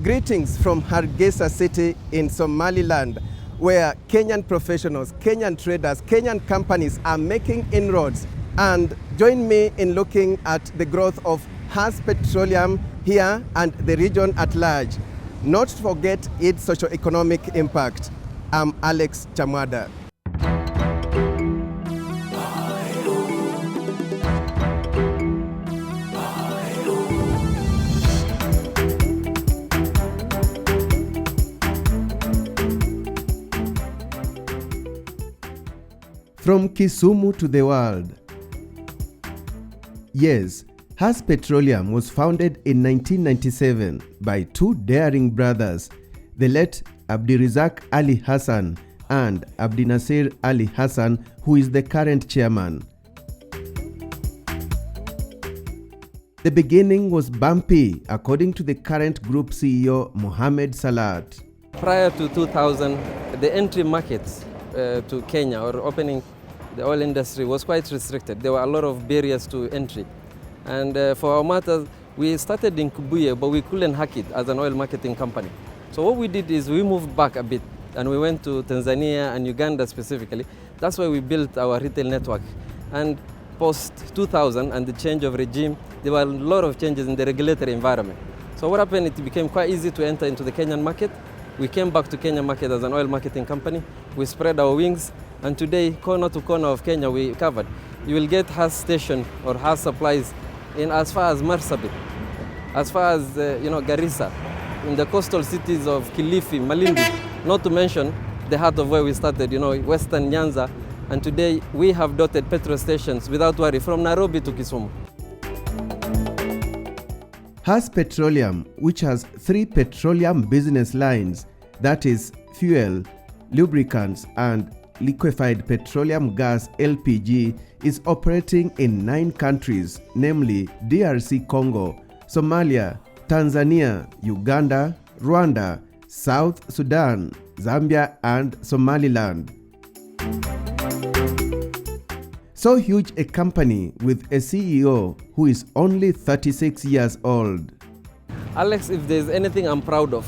Greetings from Hargeisa City in Somaliland, where Kenyan professionals, Kenyan traders, Kenyan companies are making inroads. And join me in looking at the growth of Has Petroleum here and the region at large. Not to forget its socio-economic impact. I'm Alex Chamwada. From Kisumu to the world. Yes, Has Petroleum was founded in 1997 by two daring brothers, the late Abdirizak Ali Hassan and Abdinasir Ali Hassan, who is the current chairman. The beginning was bumpy, according to the current group CEO, Mohamed Salat. Prior to 2000, the entry market to Kenya, or opening the oil industry, was quite restricted. There were a lot of barriers to entry. And for our matters, we started in Kubuye, but we couldn't hack it as an oil marketing company. So what we did is we moved back a bit, and we went to Tanzania and Uganda specifically. That's where we built our retail network. And post 2000 and the change of regime, there were a lot of changes in the regulatory environment. So what happened, it became quite easy to enter into the Kenyan market. We came back to Kenyan market as an oil marketing company. We spread our wings, and today, corner to corner of Kenya, we covered. You will get Has station or Has supplies in as far as Marsabit, as far as Garissa, in the coastal cities of Kilifi, Malindi, not to mention the heart of where we started, Western Nyanza. And today, we have dotted petrol stations without worry, from Nairobi to Kisumu. Has Petroleum, which has three petroleum business lines, that is fuel, lubricants, and liquefied petroleum gas LPG, is operating in 9 countries, namely DRC Congo, Somalia, Tanzania, Uganda, Rwanda, South Sudan, Zambia, and Somaliland. So huge a company with a CEO who is only 36 years old. Alex, if there's anything I'm proud of,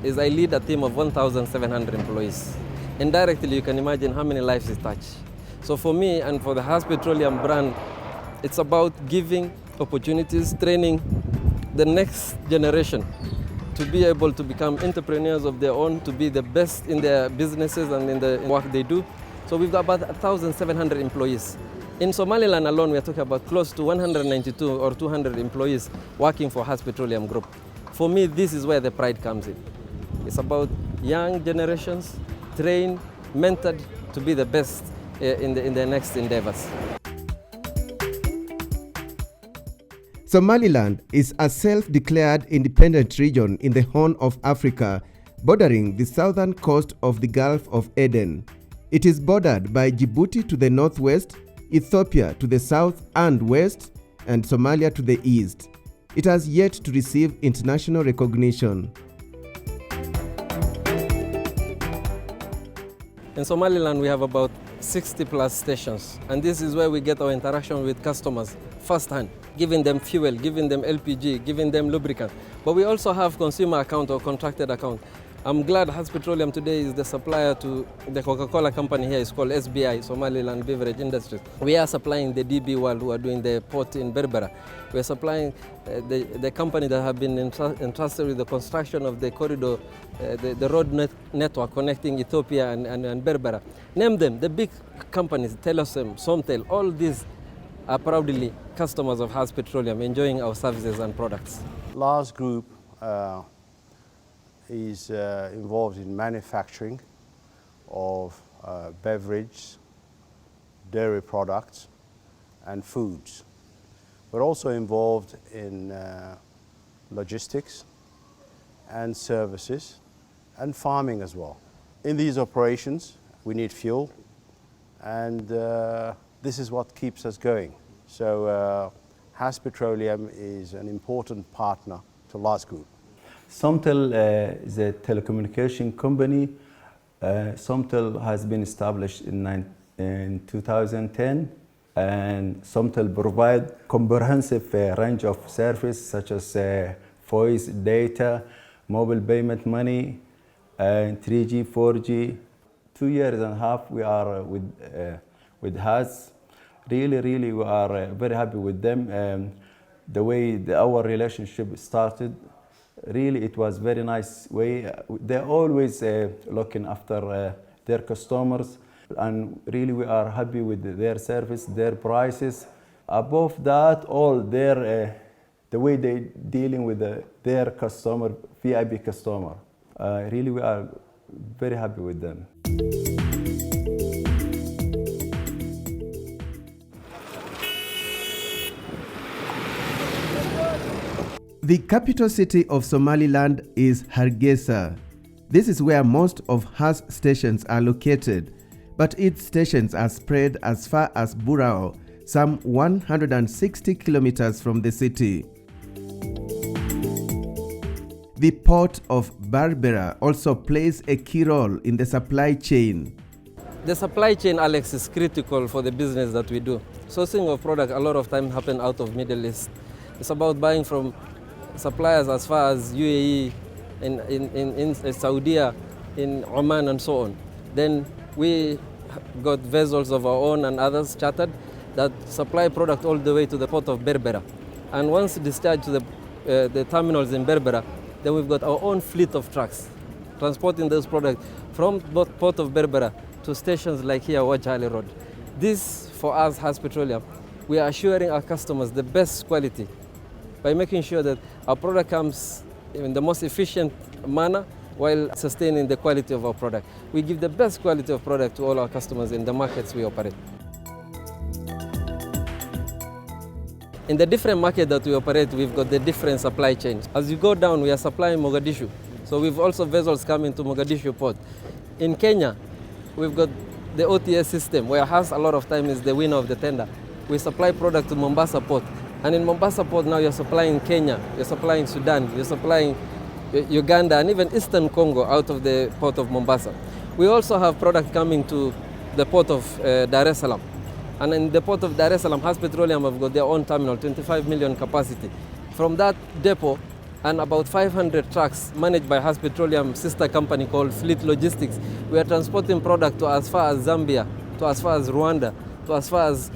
is I lead a team of 1,700 employees. Indirectly, you can imagine how many lives it touches. So for me and for the Has Petroleum brand, it's about giving opportunities, training the next generation to be able to become entrepreneurs of their own, to be the best in their businesses and in the work they do. So we've got about 1,700 employees. In Somaliland alone, we are talking about close to 192 or 200 employees working for Has Petroleum Group. For me, this is where the pride comes in. It's about young generations, trained, mentored to be the best in the next endeavors. Somaliland is a self-declared independent region in the Horn of Africa, bordering the southern coast of the Gulf of Aden. It is bordered by Djibouti to the northwest, Ethiopia to the south and west, and Somalia to the east. It has yet to receive international recognition. In Somaliland, we have about 60 plus stations, and this is where we get our interaction with customers firsthand, giving them fuel, giving them LPG, giving them lubricant. But we also have consumer account or contracted account. I'm glad Has Petroleum today is the supplier to the Coca-Cola company here. It's called SBI, Somaliland Beverage Industries. We are supplying the DB World, who are doing the port in Berbera. We're supplying the company that have been entrusted with the construction of the corridor, the road network connecting Ethiopia and Berbera. Name them, the big companies, Telosem, Somtel, all these are proudly customers of Has Petroleum, enjoying our services and products. Lars Group is involved in manufacturing of beverage, dairy products, and foods. We're also involved in logistics and services and farming as well. In these operations, we need fuel, and this is what keeps us going. So Has Petroleum is an important partner to Lars Group. Somtel is a telecommunication company. Somtel has been established in 2010, and Somtel provide comprehensive range of services such as voice, data, mobile payment money, and 3G, 4G. 2.5 years we are with Has. Really, we are very happy with them. The way our relationship started, really, it was very nice way. They're always looking after their customers, and really we are happy with their service, their prices. Above that, all their the way they dealing with their customer, VIP customer. Really, we are very happy with them. The capital city of Somaliland is Hargeisa. This is where most of Has stations are located, but its stations are spread as far as Burao, some 160 kilometers from the city. The port of Berbera also plays a key role in the supply chain. The supply chain, Alex, is critical for the business that we do. Sourcing of product a lot of time happen out of Middle East. It's about buying from suppliers as far as UAE, in Saudi, in Oman and so on. Then we got vessels of our own and others chartered that supply product all the way to the port of Berbera. And once discharged to the terminals in Berbera, then we've got our own fleet of trucks transporting those products from port of Berbera to stations like here, Wajali Road. This, for us, Has Petroleum, we are assuring our customers the best quality by making sure that our product comes in the most efficient manner while sustaining the quality of our product. We give the best quality of product to all our customers in the markets we operate. In the different markets that we operate, we've got the different supply chains. As you go down, we are supplying Mogadishu. So we've also vessels coming to Mogadishu port. In Kenya, we've got the OTS system, where Has a lot of time is the winner of the tender. We supply product to Mombasa port. And in Mombasa port now you're supplying Kenya, you're supplying Sudan, you're supplying Uganda and even Eastern Congo out of the port of Mombasa. We also have product coming to the port of Dar es Salaam. And in the port of Dar es Salaam, Has Petroleum have got their own terminal, 25 million capacity. From that depot and about 500 trucks managed by Has Petroleum sister company called Fleet Logistics, we are transporting product to as far as Zambia, to as far as Rwanda, to as far as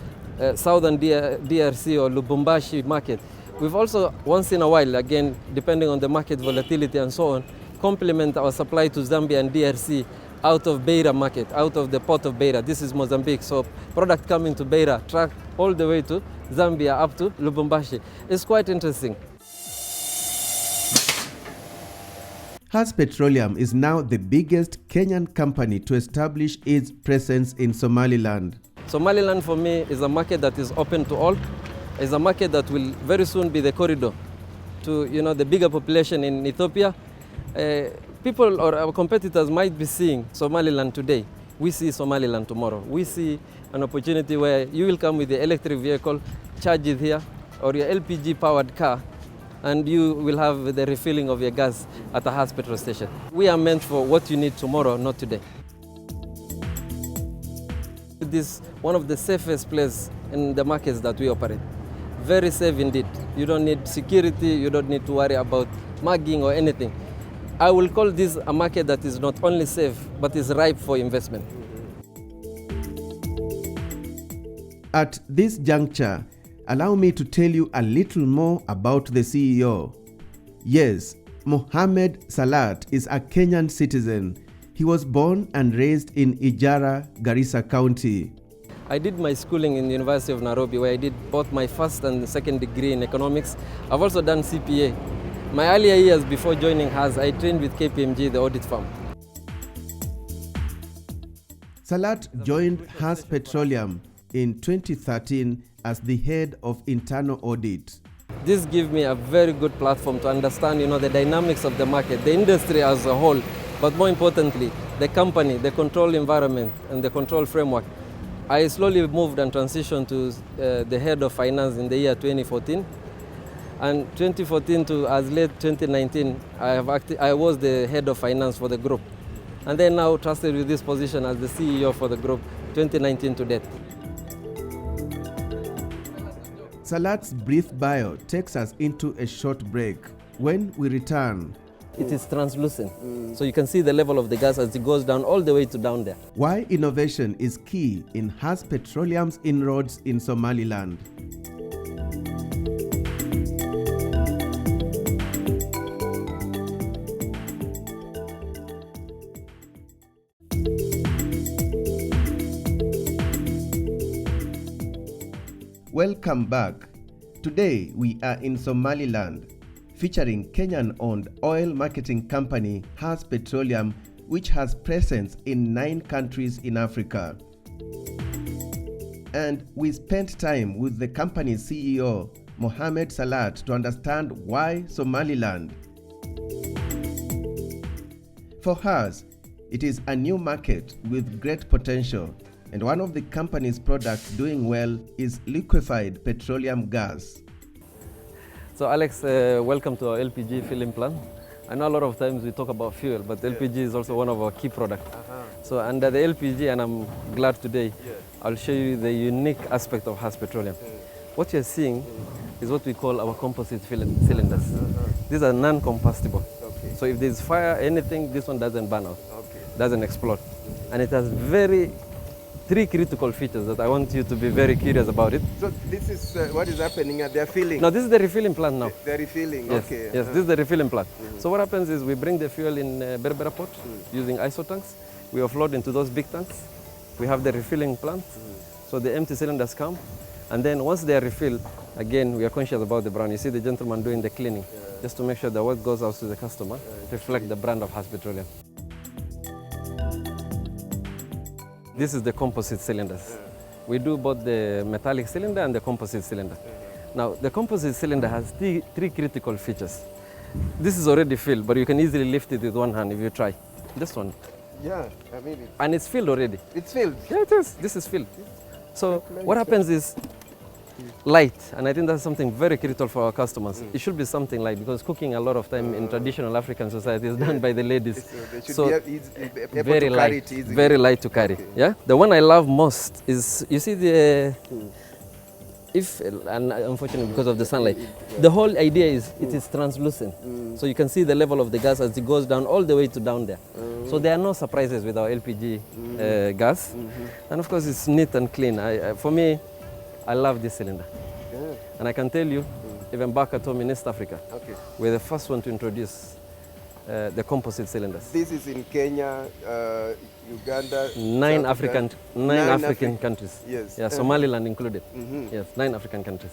southern DRC or Lubumbashi market. We've also, once in a while, again, depending on the market volatility and so on, complement our supply to Zambia and DRC out of Beira market, out of the port of Beira. This is Mozambique, so product coming to Beira, truck all the way to Zambia up to Lubumbashi. It's quite interesting. Has Petroleum is now the biggest Kenyan company to establish its presence in Somaliland. Somaliland for me is a market that is open to all. It's a market that will very soon be the corridor to the bigger population in Ethiopia. People or our competitors might be seeing Somaliland today. We see Somaliland tomorrow. We see an opportunity where you will come with the electric vehicle, charge it here, or your LPG powered car, and you will have the refilling of your gas at a Has petrol station. We are meant for what you need tomorrow, not today. This is one of the safest places in the markets that we operate. Very safe indeed. You don't need security, you don't need to worry about mugging or anything. I will call this a market that is not only safe, but is ripe for investment. At this juncture, allow me to tell you a little more about the CEO. Yes, Mohammed Salat is a Kenyan citizen. He was born and raised in Ijara, Garissa County. I did my schooling in the University of Nairobi, where I did both my first and second degree in economics. I've also done CPA. My earlier years before joining Has, I trained with KPMG, the audit firm. Salat joined Has Petroleum in 2013 as the head of internal audit. This gives me a very good platform to understand, the dynamics of the market, the industry as a whole, but more importantly, the company, the control environment, and the control framework. I slowly moved and transitioned to the head of finance in the year 2014. And 2014 to as late 2019, I was the head of finance for the group. And then now trusted with this position as the CEO for the group, 2019 to date. Salat's brief bio takes us into a short break. When we return, It is translucent. So you can see the level of the gas as it goes down all the way to down there. Why innovation is key in Has Petroleum's inroads in Somaliland. Welcome back. Today we are in Somaliland, featuring Kenyan-owned oil marketing company Has Petroleum, which has presence in 9 countries in Africa. And we spent time with the company's CEO, Mohamed Salat, to understand why Somaliland. For Has, it is a new market with great potential, and one of the company's products doing well is liquefied petroleum gas. So Alex, welcome to our LPG filling plant. I know a lot of times we talk about fuel, but LPG is also one of our key products. So under the LPG, and I'm glad today, I'll show you the unique aspect of Has Petroleum. What you're seeing is what we call our composite cylinders. These are non-combustible. So if there's fire, anything, this one doesn't burn out, doesn't explode. And it has 3 critical features that I want you to be very curious about it. So this is what is happening at their filling? No, this is the refilling plant now. They're refilling, yes, okay. Yes, this is the refilling plant. So what happens is we bring the fuel in Berbera port using ISO tanks. We offload into those big tanks. We have the refilling plant. So the empty cylinders come. And then once they are refilled, again, we are conscious about the brand. You see the gentleman doing the cleaning, just to make sure that what goes out to the customer reflect the brand of Has Petroleum. This is the composite cylinders. We do both the metallic cylinder and the composite cylinder. Now, the composite cylinder has 3 critical features. This is already filled, but you can easily lift it with one hand if you try. This one. Yeah, I mean and it's filled already. It's filled? Yeah, it is. This is filled. So what happens is light, and I think that's something very critical for our customers. It should be something light, because cooking a lot of time in traditional African society is done by the ladies. So they should be able very to light, carry it easily. Very light to carry. Yeah. The one I love most is, you see the, and unfortunately because of the sunlight, the whole idea is it is translucent. So you can see the level of the gas as it goes down all the way to down there. So there are no surprises with our LPG gas. And of course it's neat and clean. For me, I love this cylinder. And I can tell you, even back at home in East Africa, we're the first one to introduce the composite cylinders. This is in Kenya, Uganda, 9 African countries. Yes. Yeah, Somaliland included. Yes, 9 African countries.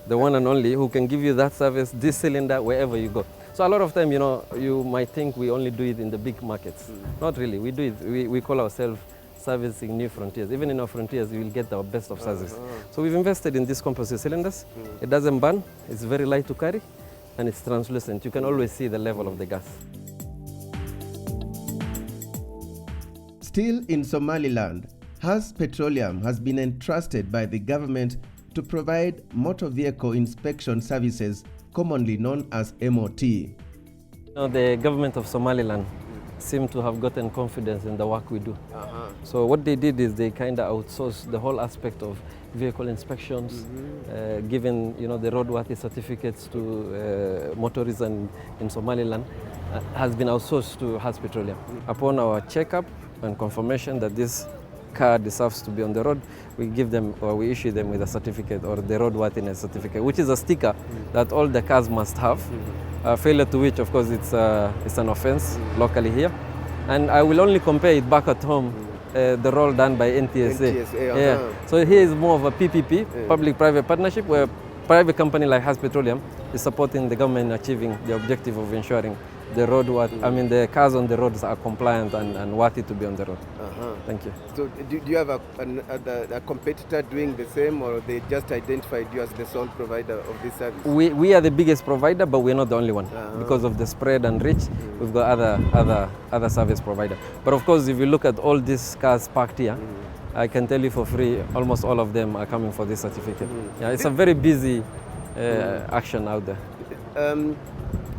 The one and only who can give you that service, this cylinder, wherever you go. So a lot of time, you know, you might think we only do it in the big markets. Not really. We do it. We call ourselves servicing new frontiers. Even in our frontiers, we will get our best of service. So we've invested in these composite cylinders. It doesn't burn. It's very light to carry, and it's translucent. You can always see the level of the gas. Still in Somaliland, Has Petroleum has been entrusted by the government to provide motor vehicle inspection services, commonly known as MOT. Now, the government of Somaliland seem to have gotten confidence in the work we do. So what they did is they kind of outsourced the whole aspect of vehicle inspections, giving the roadworthy certificates to motorists in Somaliland, has been outsourced to Has Petroleum. Upon our checkup and confirmation that this car deserves to be on the road, we give them, or we issue them with a certificate, or the roadworthiness certificate, which is a sticker that all the cars must have. Failure to which, of course, it's an offense locally here. And I will only compare it back at home, the role done by NTSA. So here is more of a PPP, public-private partnership, where a private company like Has Petroleum is supporting the government in achieving the objective of ensuring the the cars on the roads are compliant and worthy to be on the road. Thank you. So do you have a competitor doing the same, or they just identified you as the sole provider of this service? We are the biggest provider, but we're not the only one. Because of the spread and reach, we've got other service providers. But of course, if you look at all these cars parked here, I can tell you for free, almost all of them are coming for this certificate. Yeah, it's a very busy action out there.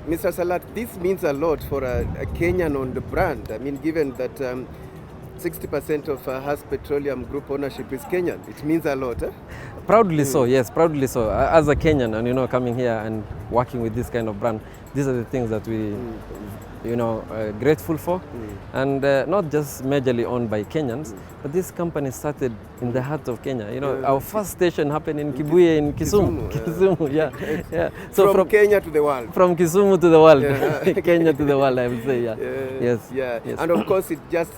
Mr. Salat, this means a lot for a Kenyan-owned brand. I mean, given that 60% of Has Petroleum Group ownership is Kenyan, it means a lot. Proudly so, yes, proudly so. As a Kenyan, and coming here and working with this kind of brand, These are the things that we, grateful for. And not just majorly owned by Kenyans, but this company started in the heart of Kenya. Our first station happened in Kibuye in Kisumu. Kisumu, yeah. So from Kenya to the world. From Kisumu to the world. Kenya to the world, I would say, yeah. Yes. And of course, it just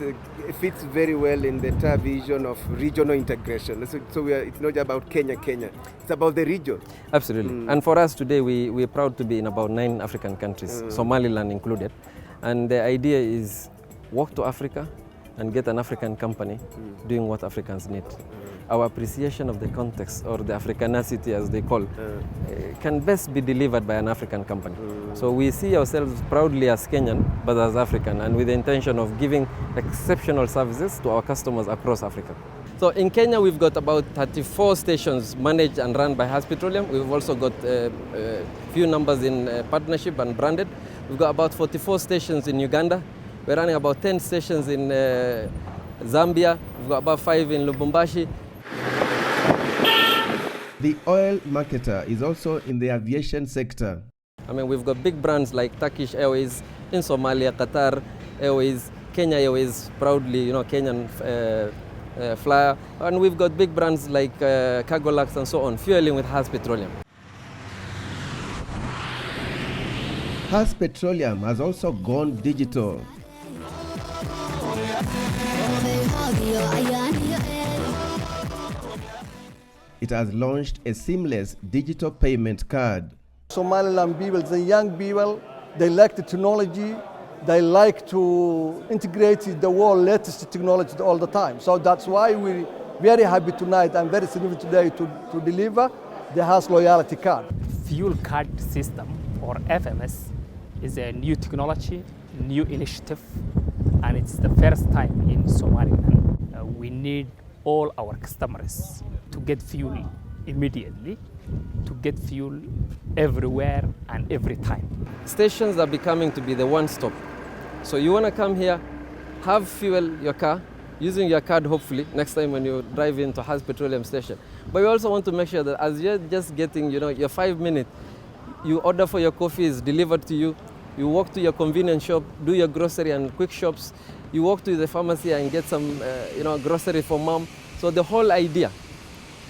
fits very well in the entire vision of regional integration. So it's not about Kenya. It's about the region. Absolutely. And for us today, we're proud to be in about 9 African countries, Somaliland included. And the idea is walk to Africa and get an African company doing what Africans need. Our appreciation of the context, or the Africanacity as they call, can best be delivered by an African company. So we see ourselves proudly as Kenyan, but as African, and with the intention of giving exceptional services to our customers across Africa. So in Kenya, we've got about 34 stations managed and run by Petroleum. We've also got a few numbers in partnership and branded. We've got about 44 stations in Uganda. We're running about 10 stations in Zambia. We've got about 5 in Lubumbashi. The oil marketer is also in the aviation sector. I mean, we've got big brands like Turkish Airways in Somalia, Qatar Airways, Kenya Airways, proudly, Kenyan flyer. And we've got big brands like Cargolax and so on, fueling with Petroleum. Petroleum has also gone digital. It has launched a seamless digital payment card. Somaliland people, the young people, they like the technology. They like to integrate the world latest technology all the time. So that's why we're very happy tonight and very significant today to deliver the Has Loyalty Card. Fuel card system, or FMS, is a new technology, new initiative, and it's the first time in Somaliland. We need all our customers to get fuel immediately, to get fuel everywhere and every time. Stations are becoming to be the one-stop. So you want to come here, have fuel your car, using your card hopefully next time when you drive into Has Petroleum station. But you also want to make sure that as you're just getting your 5 minutes, you order for your coffee, is delivered to you, you walk to your convenience shop, do your grocery and quick shops, you walk to the pharmacy and get some grocery for mom. So the whole idea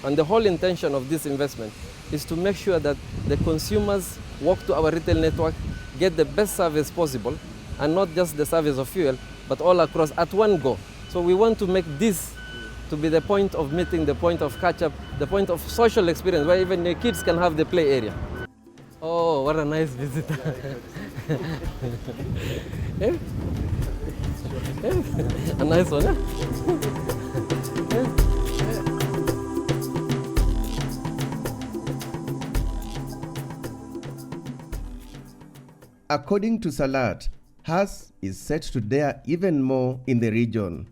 and the whole intention of this investment is to make sure that the consumers walk to our retail network, get the best service possible, and not just the service of fuel, but all across at one go. So we want to make this to be the point of meeting, the point of catch-up, the point of social experience, where even the kids can have the play area. Oh, what a nice visitor. A nice one, According to Salat, Has is set to dare even more in the region.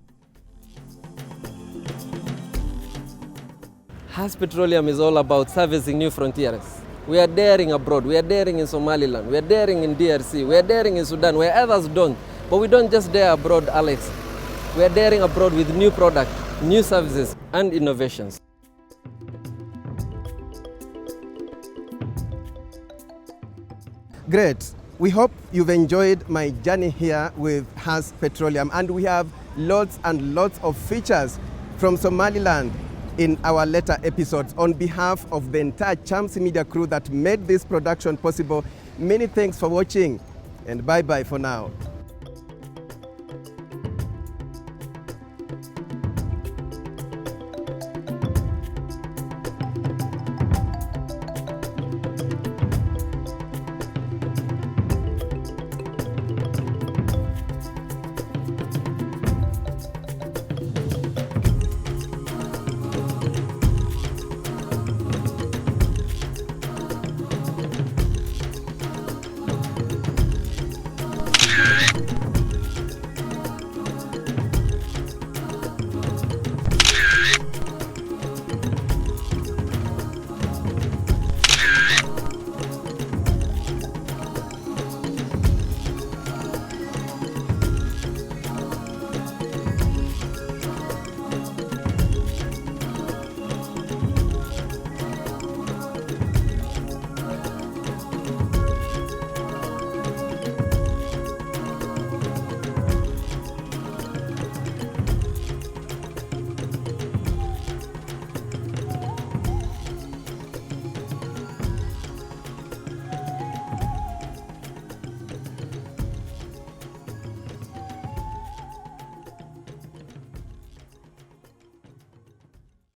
Has Petroleum is all about servicing new frontiers. We are daring abroad, we are daring in Somaliland, we are daring in DRC, we are daring in Sudan, where others don't. But we don't just dare abroad, Alex. We are daring abroad with new products, new services, and innovations. Great. We hope you've enjoyed my journey here with Has Petroleum, and we have lots and lots of features from Somaliland in our later episodes. On behalf of the entire Chams media crew that made this production possible, many thanks for watching, and bye-bye for now.